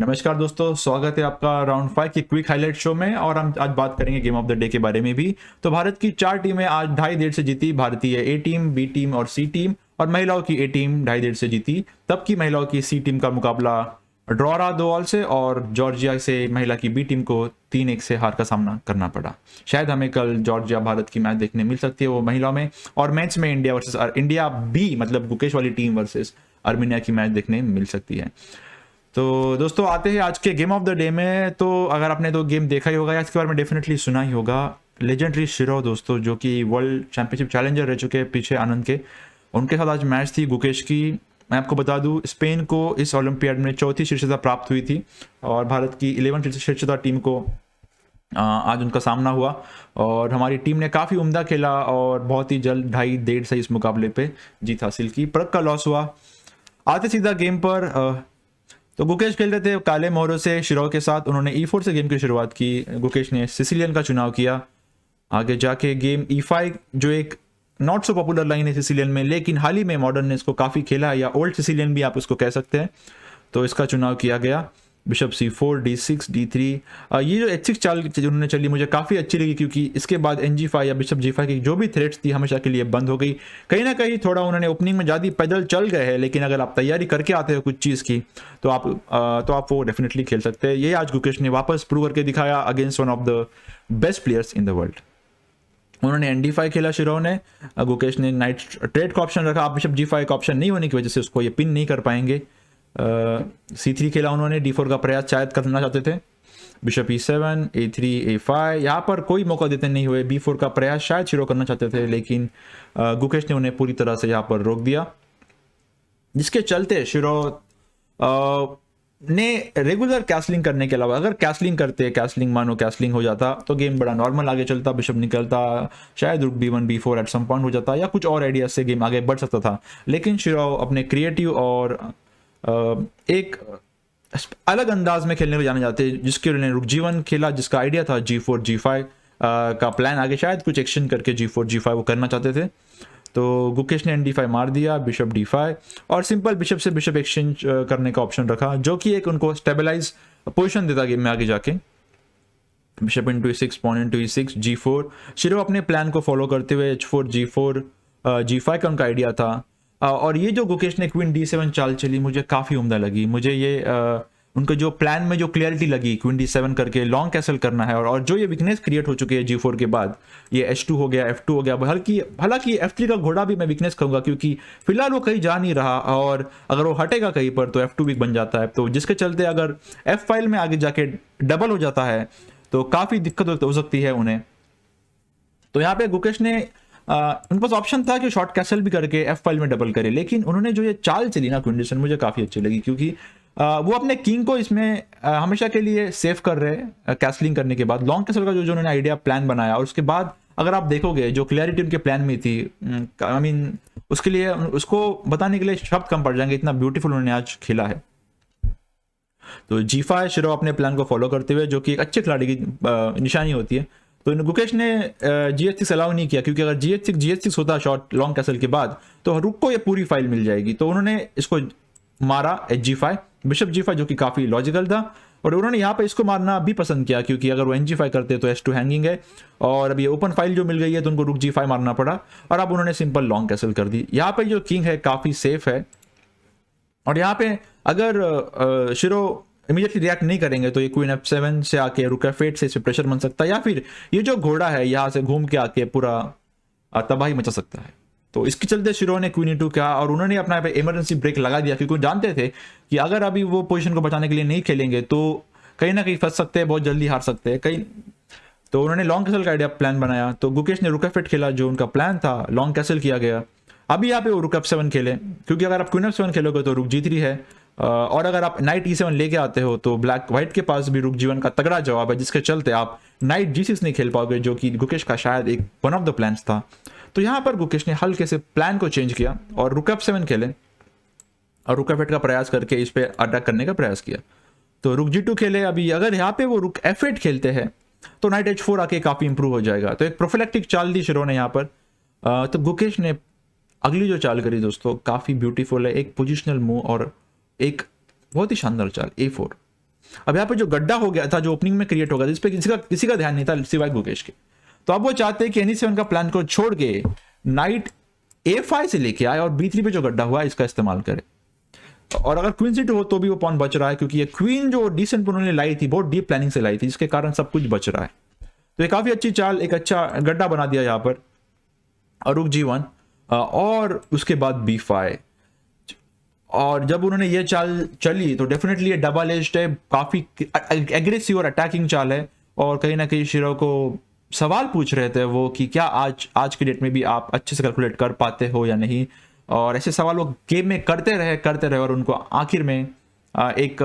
नमस्कार दोस्तों, स्वागत है आपका राउंड 5 की क्विक हाईलाइट शो में। और हम आज बात करेंगे गेम ऑफ द डे के बारे में भी। तो भारत की 4 टीमें आज 2.5 से जीती। भारतीय ए टीम, बी टीम और सी टीम। और महिलाओं की ए टीम 2.5 से जीती। तब की महिलाओं की सी टीम का मुकाबला ड्रॉ रहा 2-2 से, और जॉर्जिया से महिला की बी टीम को 3-1 से हार का सामना करना पड़ा। शायद हमें कल जॉर्जिया भारत की मैच देखने मिल सकती है, वो महिलाओं में। और मैच में इंडिया बी मतलब गुकेश वाली टीम वर्सेस अर्मेनिया की मैच देखने मिल सकती है। तो दोस्तों आते हैं आज के गेम ऑफ द डे में। तो अगर आपने तो गेम देखा ही होगा या इसके बारे में डेफिनेटली सुना ही होगा। लेजेंडरी शिरोव दोस्तों, जो कि वर्ल्ड चैंपियनशिप चैलेंजर रह चुके हैं पीछे आनंद के, उनके साथ आज मैच थी गुकेश की। मैं आपको बता दूं, स्पेन को इस ओलंपियाड में 4थी शीर्षता प्राप्त हुई थी, और भारत की 11वीं शीर्षता टीम को आज उनका सामना हुआ। और हमारी टीम ने काफ़ी उम्दा खेला और बहुत ही जल्द 2.5 से इस मुकाबले पे जीत हासिल की। परख का लॉस हुआ। आते सीधा गेम पर। तो गुकेश खेल रहे थे काले मोहरों से शिरोव के साथ। उन्होंने E4 से गेम की शुरुआत की। गुकेश ने सिसिलियन का चुनाव किया। आगे जाके गेम E5, जो एक नॉट सो पॉपुलर लाइन है सिसिलियन में, लेकिन हाल ही में मॉडर्न ने इसको काफ़ी खेला, या ओल्ड सिसिलियन भी आप उसको कह सकते हैं। तो इसका चुनाव किया गया। Bishop C4, D6, D3। ये जो H6 चाल उन्होंने चली मुझे काफ़ी अच्छी लगी, क्योंकि इसके बाद NG5 या बिशप G5 की जो भी थ्रेट्स थी हमेशा के लिए बंद हो गई। कहीं ना कहीं थोड़ा उन्होंने ओपनिंग में ज़्यादा पैदल चल गए हैं, लेकिन अगर आप तैयारी करके आते हो कुछ चीज़ की तो आप वो डेफिनेटली खेल सकते हैं। ये आज गुकेश ने वापस प्रूव करके दिखाया against one of the best players in the world. उन्होंने ND5 खेला शिरोव ने। गुकेश ने नाइट ट्रेड का ऑप्शन रखा। आप बिशप G5 का ऑप्शन नहीं होने की वजह से उसको ये पिन नहीं कर पाएंगे। C3 खेला उन्होंने। D4 का प्रयास शायद करना चाहते थे। बिशप E7, A3, A5, यहाँ पर कोई मौका देते नहीं हुए। B4 का प्रयास शायद शिरोव करना चाहते थे, लेकिन गुकेश ने उन्हें पूरी तरह से यहाँ पर रोक दिया, जिसके चलते शिरोव ने रेगुलर कैसलिंग करने के अलावा, अगर कैसलिंग हो जाता तो गेम बड़ा नॉर्मल आगे चलता। बिशप निकलता, शायद रुक B1, B4 at some point हो जाता, या कुछ और आइडिया से गेम आगे बढ़ सकता था। लेकिन शिरोव अपने क्रिएटिव और एक अलग अंदाज में खेलने को जाने जाते हैं, जिसके उन्होंने रुक G1 खेला, जिसका आइडिया था G4, G5 का प्लान आगे शायद कुछ एक्शन करके G4, G5 वो करना चाहते थे। तो गुकेश ने ND5 मार दिया, बिशप D5, और सिंपल बिशप से बिशप एक्सचेंज करने का ऑप्शन रखा, जो कि एक उनको स्टेबलाइज पोजीशन देता गेम में आगे जाके। Bishop into E6, pawn into E6, G4। Shirov अपने प्लान को फॉलो करते हुए H4, G4, G5 का उनका आइडिया था। और ये जो गुकेश ने क्वीन D7 चाल चली मुझे काफ़ी उम्दा लगी। मुझे ये उनका जो प्लान में जो क्लियरिटी लगी, क्वीन D7 करके लॉन्ग कैसल करना है, और जो ये वीकनेस क्रिएट हो चुकी है G4 के बाद, ये H2 हो गया, F2 हो गया। हालांकि F3 का घोड़ा भी मैं वीकनेस कहूँगा, क्योंकि फिलहाल वो कहीं जा नहीं रहा, और अगर वो हटेगा कहीं पर तो F2 वीक बन जाता है। तो जिसके चलते अगर F5 में आगे जाके डबल हो जाता है तो काफ़ी दिक्कत हो सकती है उन्हें। तो यहाँ पे गुकेश ने उनके पास ऑप्शन था कि शॉर्ट कैसल भी करके F5 में डबल करे, लेकिन उन्होंने जो ये चाल चली ना कंडीशन मुझे काफ़ी अच्छी लगी, क्योंकि वो अपने किंग को इसमें हमेशा के लिए सेव कर रहे हैं। कैसलिंग करने के बाद लॉन्ग कैसल का जो उन्होंने आइडिया प्लान बनाया, और उसके बाद अगर आप देखोगे जो क्लियरिटी उनके प्लान में थी, आई मीन उसके लिए उसको बताने के लिए शब्द कम पड़ जाएंगे, इतना ब्यूटीफुल उन्होंने आज खेला है। तो G5 शिरोव अपने प्लान को फॉलो करते हुए, जो कि एक अच्छे खिलाड़ी की निशानी होती है। तो गुकेश ने GH6 अलाउ नहीं किया, क्योंकि अगर GH6 होता शॉर्ट लॉन्ग कैसल के बाद, तो रुक को ये पूरी फाइल मिल जाएगी। तो उन्होंने इसको मारा HG5, बिशप G5, जो कि काफ़ी लॉजिकल था। और उन्होंने यहाँ पे इसको मारना भी पसंद किया, क्योंकि अगर वो NG5 करते तो H2 हैंगिंग है, और अब ये ओपन फाइल जो मिल गई है तो उनको रुक G5 मारना पड़ा, और अब उन्होंने सिंपल लॉन्ग कैसल कर दी। यहाँ पे जो किंग है काफ़ी सेफ है, और यहाँ पे अगर शिरोव इमीडिएटली रिएक्ट नहीं करेंगे तो ये क्वीन F7 से आके रुक F8 से इस पे प्रेशर बन सकता है, या फिर ये जो घोड़ा है यहाँ से घूम के आके पूरा तबाही मचा सकता है। तो इसके चलते शिरोव ने क्वीन E2 किया, और उन्होंने अपना इमरजेंसी ब्रेक लगा दिया, क्योंकि वो जानते थे कि अगर अभी वो पोजीशन को बचाने के लिए नहीं खेलेंगे तो कहीं ना कहीं फंस सकते हैं, बहुत जल्दी हार सकते हैं कहीं। तो उन्होंने लॉन्ग कैसल का आइडिया प्लान बनाया। तो गुकेश ने रुक F8 खेला, जो उनका प्लान था लॉन्ग कैसल किया गया। अभी यहाँ पे वो रुक F7 खेले, क्योंकि अगर आप क्वीन F7 खेलोगे तो रुक G3 है, और अगर आप नाइट E7 लेके आते हो तो व्हाइट के पास भी रुक G1 का तगड़ा जवाब है, जिसके चलते आप नाइट G6 नहीं खेल पाओगे, जो कि गुकेश का शायद एक वन ऑफ द प्लान्स था। तो यहाँ पर गुकेश ने हल्के से प्लान को चेंज किया और रुक F7 खेले, और रुक F8 का प्रयास करके इस पे अटैक करने का प्रयास किया। तो रुक G2 खेले। अभी अगर यहाँ पे वो रुक F8 खेलते हैं तो नाइट H4 आके काफ़ी इंप्रूव हो जाएगा। तो एक प्रोफिलैक्टिक चाल दी शिरोव ने यहाँ पर। तो गुकेश ने अगली जो चाल करी दोस्तों काफ़ी ब्यूटीफुल है, एक पोजिशनल मूव और एक बहुत ही शानदार चाल A4। अब यहाँ पे जो गड्ढा हो गया था जो ओपनिंग में क्रिएट हो गया था, इस पर किसी का ध्यान नहीं था सिवाय गुकेश के। तो अब वो चाहते हैं कि N7 का प्लान को छोड़ के नाइट A5 से लेके आए और B3 पे जो गड्ढा हुआ है इसका इस्तेमाल करे। और अगर क्वीन C2 हो तो भी वो पॉन बच रहा है, क्योंकि ये क्वीन जो डिसेंट उन्होंने लाई थी बहुत डीप प्लानिंग से लाई थी, जिसके कारण सब कुछ बच रहा है। तो ये काफी अच्छी चाल, एक अच्छा गड्ढा बना दिया यहाँ पर। और रुक G1 और उसके बाद B5। और जब उन्होंने ये चाल चली तो डेफिनेटली ये डबल एज्ड है, काफी एग्रेसिव और अटैकिंग चाल है। और कहीं ना कहीं शिरो को सवाल पूछ रहे थे वो कि क्या आज की डेट में भी आप अच्छे से कैलकुलेट कर पाते हो या नहीं। और ऐसे सवाल वो गेम में करते रहे और उनको आखिर में एक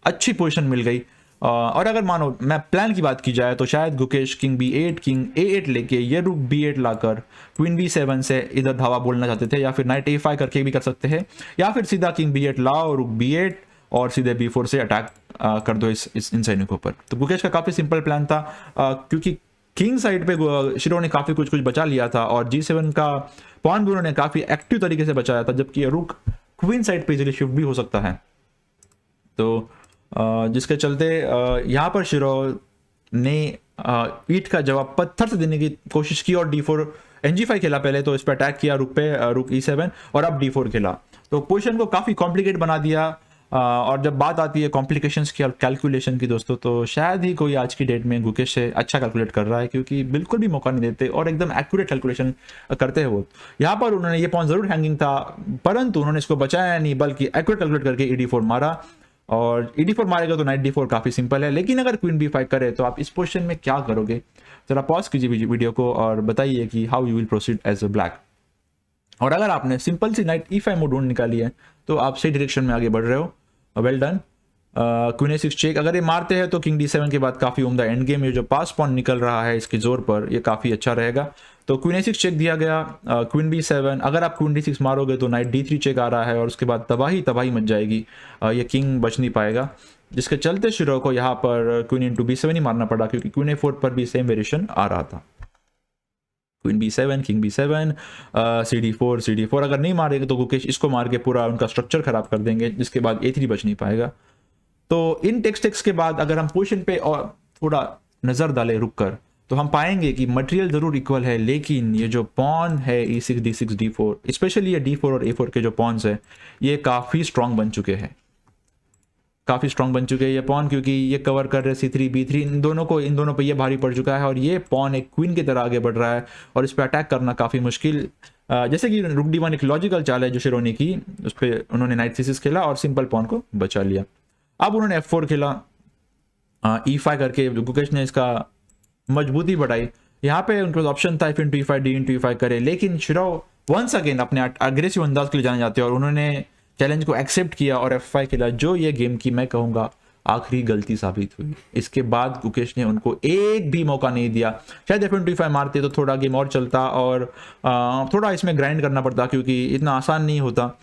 अच्छी पोजीशन मिल गई। और अगर मानो मैं प्लान की बात की जाए तो शायद Gukesh king B8 king A8 लेके ये रुक B8 लाकर क्वीन B7 से इधर धावा बोलना चाहते थे, या फिर नाइट A5 करके भी कर सकते हैं, या फिर सीधा किंग B8 लाओ रुक B8 और सीधे B4 से अटैक कर दो इन सैनिकों पर। तो गुकेश का काफी सिंपल प्लान था, क्योंकि किंग साइड पे शिरो ने काफी कुछ बचा लिया था और G7 का पॉन भी उन्होंने काफी एक्टिव तरीके से बचाया था, जबकि रुक क्वीन साइड पे इजीली शिफ्ट भी हो सकता है। तो जिसके चलते यहाँ पर शिरो ने ईट का जवाब पत्थर से देने की कोशिश की और D4 NG5 खेला पहले, तो इस पर अटैक किया रुक पे, रुक E7 और अब D4 खेला। तो पोजीशन को काफी कॉम्प्लिकेट बना दिया। और जब बात आती है कॉम्प्लिकेशंस की और कैलकुलेशन की दोस्तों, तो शायद ही कोई आज की डेट में गुकेश से अच्छा कैलकुलेट कर रहा है, क्योंकि बिल्कुल भी मौका नहीं देते और एकदम एक्यूरेट कैलकुलेशन करते हैं वो। यहाँ पर उन्होंने ये पॉन जरूर हैंगिंग था, परंतु उन्होंने इसको बचाया नहीं, बल्कि एक्यूरेट कैलकुलेट करके ED4 मारा। और ED4 मारेगा तो नाइट D4 काफी सिंपल है, लेकिन अगर क्वीन B5 करे तो आप इस पोजीशन में क्या करोगे? जरा पॉज कीजिए वीडियो को और बताइए कि how you will proceed as a black. और अगर आपने सिंपल सी नाइट E5 मोड ढूंढ निकाली है तो आप सही डायरेक्शन में आगे बढ़ रहे हो। Well done. Queen A6 check, अगर ये मारते हैं तो किंग D7 के बाद काफी उम्दा एंड गेम, ये जो पास पॉन निकल रहा है इसके जोर पर ये काफी अच्छा रहेगा। तो क्वीन A6 चेक दिया गया, क्वीन B7, अगर आप क्वीन D6 मारोगे तो नाइट D3 चेक आ रहा है और उसके बाद तबाही मच जाएगी, ये किंग बच नहीं पाएगा, जिसके चलते शिरो को यहाँ पर क्वीन B7 ही मारना पड़ा, क्योंकि क्वीन A4 पर भी सेम वेरिएशन आ रहा था। Queen B7 king B7 CD4 अगर नहीं मारेगा तो गुकेश इसको मार के पूरा उनका स्ट्रक्चर खराब कर देंगे, जिसके बाद A3 बच नहीं पाएगा। तो इन टेक्स के बाद अगर हम पोजीशन पे और थोड़ा नजर डालें रुक कर, तो हम पाएंगे कि मटेरियल जरूर इक्वल है, लेकिन ये जो पॉन है E6 D6 D4, स्पेशली ये D4 और A4 के जो पॉन्स है ये काफी स्ट्रांग बन चुके हैं, ये पॉन, क्योंकि ये कवर कर रहे C3 B3, इन दोनों पे ये भारी पड़ चुका है और ये पॉन एक क्वीन की तरह आगे बढ़ रहा है और इस पर अटैक करना काफी मुश्किल। जैसे कि रुक D1 एक लॉजिकल चाल है जो शिरो ने की, उस पर उन्होंने नाइट C6 खेला और सिंपल पॉन को बचा लिया। अब उन्होंने F4 खेला, E5 करके गुकेश ने इसका मजबूती बढ़ाई। यहाँ पे उनके पास ऑप्शन था F into E5 D into E5 करे, लेकिन शिरो वंस अगेन अपने अग्रेसिव अंदाज के लिए जाने जाते हैं और उन्होंने चैलेंज को एक्सेप्ट किया और F5 खेला, जो ये गेम की मैं कहूँगा आखिरी गलती साबित हुई। इसके बाद गुकेश ने उनको एक भी मौका नहीं दिया। शायद F into E5 मारते तो थोड़ा गेम और चलता और थोड़ा इसमें ग्राइंड करना पड़ता, क्योंकि इतना आसान नहीं होता।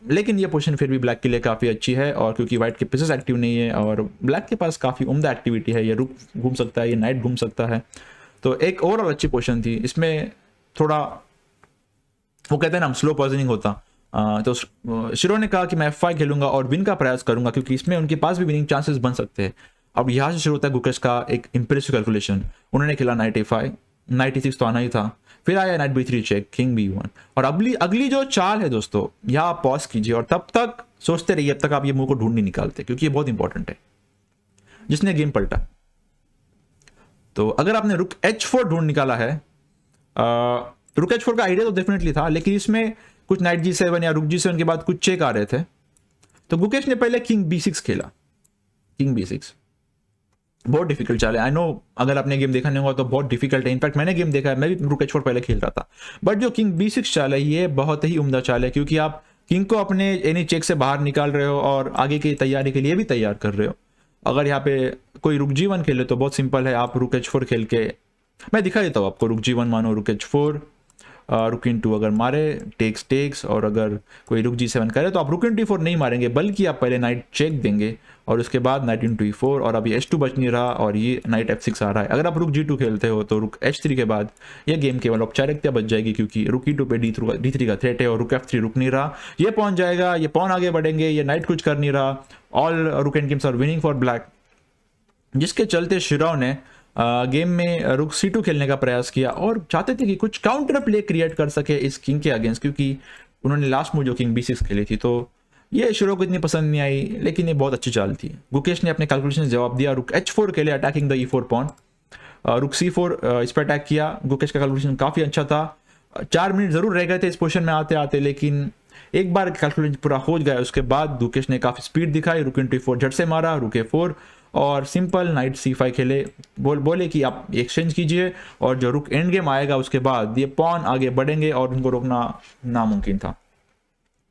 लेकिन ये पोजीशन फिर भी ब्लैक के लिए काफ़ी अच्छी है, और क्योंकि वाइट के पीसेस एक्टिव नहीं है और ब्लैक के पास काफ़ी उम्दा एक्टिविटी है, ये रुक घूम सकता है, ये नाइट घूम सकता है, तो एक ओवरऑल अच्छी पोजीशन थी। इसमें थोड़ा वो कहते हैं ना स्लो पॉइजनिंग होता, तो शिरो ने कहा कि मैं F5 खेलूंगा और विन का प्रयास करूंगा, क्योंकि इसमें उनके पास भी विनिंग चांसेस बन सकते हैं। अब यहाँ से शुरू होता है गुकेश का एक इंप्रेसिव कैलकुलेशन। उन्होंने खेला नाइट A5, नाइट E6 तो आना ही था, फिर आया night B3 check, king B1, और अगली जो चाल है दोस्तों, यहाँ आप पॉज कीजिए और तब तक सोचते रहिए, अब तक आप ये मुंह को ढूंढ नहीं निकालते, क्योंकि ये बहुत इंपॉर्टेंट है, जिसने गेम पलटा। तो अगर आपने रुक H4 ढूंढ निकाला है, रुक H4 का आइडिया तो डेफिनेटली था, लेकिन इसमें कुछ नाइट G7 या रुक G7 के बाद कुछ चेक आ रहे थे, तो गुकेश ने पहले किंग B6 खेला। किंग B6 बहुत डिफिकल्ट चाल है, आई नो, अगर आपने गेम देखा नहीं होगा तो बहुत डिफिकल्ट है। इनफैक्ट मैंने गेम देखा है, मैं भी रुक H4 पहले खेल रहा था, बट जो किंग B6 चाल है ये बहुत ही उम्दा चाल है, क्योंकि आप किंग को अपने एनी चेक से बाहर निकाल रहे हो और आगे की तैयारी के लिए भी तैयार कर रहे हो। अगर यहाँ पे कोई रुक G1 खेले तो बहुत सिंपल है, आप रुक H4 खेल के, मैं दिखा देता हूँ आपको, रुक G1 मानो रुक H4 रुक इन टू अगर मारे टेक्स और अगर कोई रुक G7 करे तो आप रुक इन D4 नहीं मारेंगे, बल्कि आप पहले नाइट चेक देंगे और उसके बाद नाइट इन E4 और अभी H2 बच नहीं रहा और ये नाइट F6 आ रहा है। अगर आप रुक G2 खेलते हो तो रुक H3 के बाद ये गेम केवल औपचारिकता बच जाएगी, क्योंकि रुक E2 पे D3 का थ्रेट है और रुक F3 रुक नहीं रहा, ये पॉन जाएगा, ये पॉन आगे बढ़ेंगे, ये नाइट कुछ कर नहीं रहा। All rook end games are winning for black, जिसके चलते शिरोव ने गेम में रुक C2 खेलने का प्रयास किया और चाहते थे कि कुछ काउंटर प्ले क्रिएट कर सके इस किंग के अगेंस्ट, क्योंकि उन्होंने लास्ट मूव जो किंग B6 खेली थी तो ये शिरोव को इतनी पसंद नहीं आई, लेकिन ये बहुत अच्छी चाल थी। गुकेश ने अपने कैलकुलेशन जवाब दिया, रुक H4 के लिए अटैकिंग द E4 पॉन, रुक C4 इस पर अटैक किया। गुकेश का कैलकुलेशन काफ़ी अच्छा था, 4 मिनट ज़रूर रह गए थे इस पोजीशन में आते आते, लेकिन एक बार कैलकुलेशन पूरा हो गया उसके बाद गुकेश ने काफ़ी स्पीड दिखाई, रुक इन E4 झट से मारा, रुक A4 और सिंपल नाइट C5 खेले। बोले कि आप एक्सचेंज कीजिए और जो रुक एंड गेम आएगा उसके बाद ये पॉन आगे बढ़ेंगे और उनको रोकना नामुमकिन था।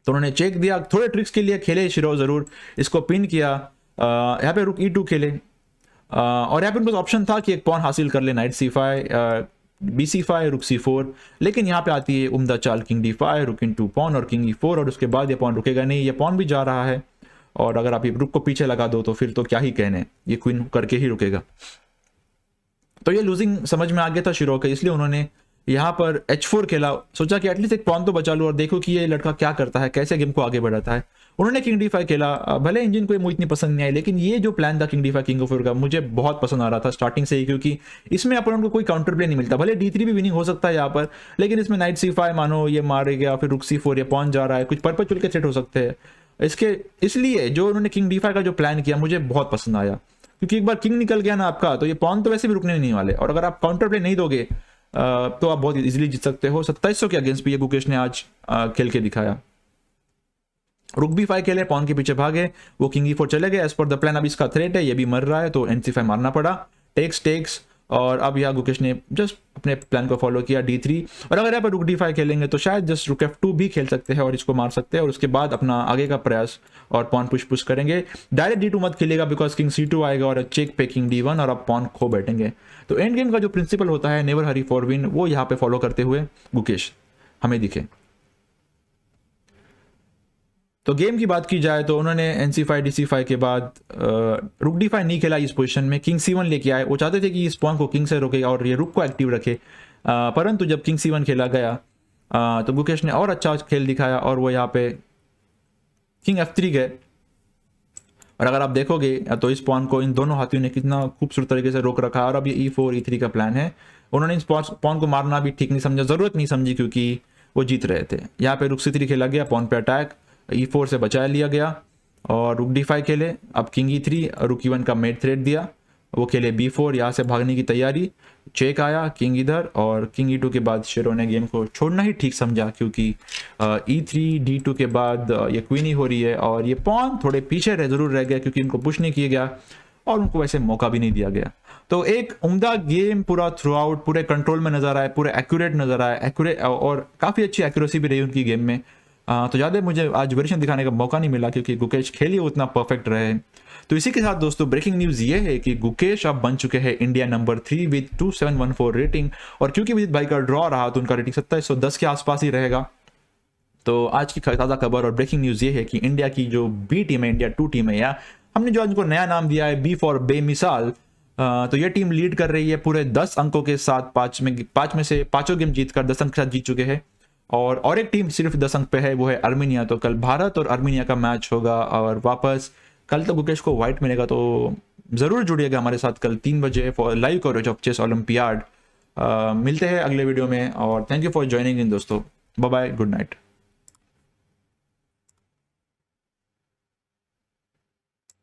तो उन्होंने चेक दिया, थोड़े ट्रिक्स के लिए खेले शिरोव ज़रूर, इसको पिन किया, यहाँ पे रुक E2 खेले और यहाँ पे उनके पास ऑप्शन था कि एक पॉन हासिल कर ले नाइट C5 BC5 रुक C4, लेकिन यहाँ पे आती है उम्दा चाल किंग D5 रुक इन टू पॉन और किंग E4 और उसके बाद ये पॉन रुकेगा नहीं, ये पॉन भी जा रहा है और अगर आप ये रुक को पीछे लगा दो तो फिर तो क्या ही कहने, ये क्वीन करके ही रुकेगा। तो ये लूजिंग समझ में आ गया था शिरोव के, इसलिए उन्होंने यहाँ पर H4 खेला, सोचा कि एटलीस्ट एक पॉन तो बचा लूँ और देखो कि ये लड़का क्या करता है, कैसे गेम को आगे बढ़ाता है। उन्होंने किंग D5 खेला, भले इंजन को मुझे इतनी पसंद नहीं आई, लेकिन ये जो प्लान था किंग D5 किंग ऑफ का मुझे बहुत पसंद आ रहा था स्टार्टिंग से ही, क्योंकि इसमें अपन को कोई काउंटर प्ले नहीं मिलता। भले D3 भी विनिंग हो सकता है यहाँ पर, लेकिन इसमें नाइट C5 मानो ये मारेगा, फिर रुक C4 ये पॉन जा रहा है, कुछ परपेचुअल के सेट हो सकते हैं इसलिए जो उन्होंने किंग D5 का जो प्लान किया मुझे बहुत पसंद आया, क्योंकि एक बार किंग निकल गया ना आपका तो ये पॉन तो वैसे भी रुकने नहीं वाले, और अगर आप काउंटर प्ले नहीं दोगे तो आप बहुत इजीली जीत सकते हो। 2700 के अगेंस्ट भी ये गुकेश ने आज खेल के दिखाया। रुक B5 खेले, पॉन के पीछे भागे, वो किंग E4 चले गए एज पर द प्लान। अब इसका थ्रेट है, ये भी मर रहा है तो NC5 मारना पड़ा, टेक्स और अब यहाँ गुकेश ने जस्ट अपने प्लान को फॉलो किया D3, और अगर यहाँ पर रुक D5 खेलेंगे तो शायद जस्ट रुक F2 भी खेल सकते हैं और इसको मार सकते हैं और उसके बाद अपना आगे का प्रयास और पॉन पुश करेंगे। डायरेक्ट D2 मत खेलेगा बिकॉज किंग C2 आएगा और चेक पे किंग D1 और आप पॉन खो बैठेंगे। तो एंड गेम का जो प्रिंसिपल होता है नेवर हरी फॉर विन, वो यहाँ पे फॉलो करते हुए गुकेश हमें दिखे। तो गेम की बात की जाए तो उन्होंने NC5 DC5 के बाद रुक D5 नहीं खेला इस पोजीशन में, किंग C1 लेके आए। वो चाहते थे कि इस पॉन को किंग से रोकेगा और ये रुक को एक्टिव रखे, परंतु जब किंग C1 खेला गया तो गुकेश ने और अच्छा खेल दिखाया और वो यहाँ पे किंग F3 गए। और अगर आप देखोगे तो इस पॉन को इन दोनों हाथियों ने कितना खूबसूरत तरीके से रोक रखा है और अब ये E4 E3 का प्लान है। उन्होंने इस पॉन को मारना भी ठीक नहीं समझा, ज़रूरत नहीं समझी, क्योंकि वो जीत रहे थे। यहाँ पे रुक C3 खेला गया, पॉन पे अटैक, E4 से बचा लिया गया और रुक D5 खेले। अब किंग E3, रुक E1 का मेड थ्रेट दिया, वो खेले B4, यहाँ से भागने की तैयारी, चेक आया किंग इधर और किंग E2 के बाद शिरोव ने गेम को छोड़ना ही ठीक समझा, क्योंकि E3 D2 के बाद ये क्वीन ही हो रही है और ये पॉन थोड़े पीछे ज़रूर रह गया क्योंकि उनको पुश नहीं किया गया और उनको वैसे मौका भी नहीं दिया गया। तो एक उम्दा गेम पूरा थ्रू आउट पूरे कंट्रोल में नजर आया, पूरे एक्यूरेट नजर आया, एक्यूरेट और काफ़ी अच्छी एक्यूरेसी भी रही उनकी गेम में। तो ज़्यादा मुझे आज वेरिएशन दिखाने का मौका नहीं मिला क्योंकि गुकेश खेलिए उतना परफेक्ट रहे। तो इसी के साथ दोस्तों ब्रेकिंग न्यूज़ ये है कि गुकेश अब बन चुके हैं इंडिया नंबर 3 विद 2714 रेटिंग, और क्योंकि विदित भाई का ड्रॉ रहा तो उनका रेटिंग 2710 के आसपास ही रहेगा। तो आज की ताज़ा खबर और ब्रेकिंग न्यूज़ ये है कि इंडिया की जो बी टीम है, इंडिया 2 टीम है, या हमने जो आज उनको नया नाम दिया है बी फॉर बेमिसाल, तो ये टीम लीड कर रही है पूरे 10 अंकों के साथ। पाँच में से पाँचों गेम जीतकर 10 अंक के साथ जीत चुके हैं। और एक टीम सिर्फ 10 अंक पे है, वो है अर्मीनिया। तो कल भारत और अर्मीनिया का मैच होगा और वापस कल तो गुकेश को व्हाइट मिलेगा, तो ज़रूर जुड़िएगा हमारे साथ कल 3 बजे for live coverage of chess olympiad. मिलते हैं अगले वीडियो में और thank you for joining in दोस्तों। Bye bye, good night.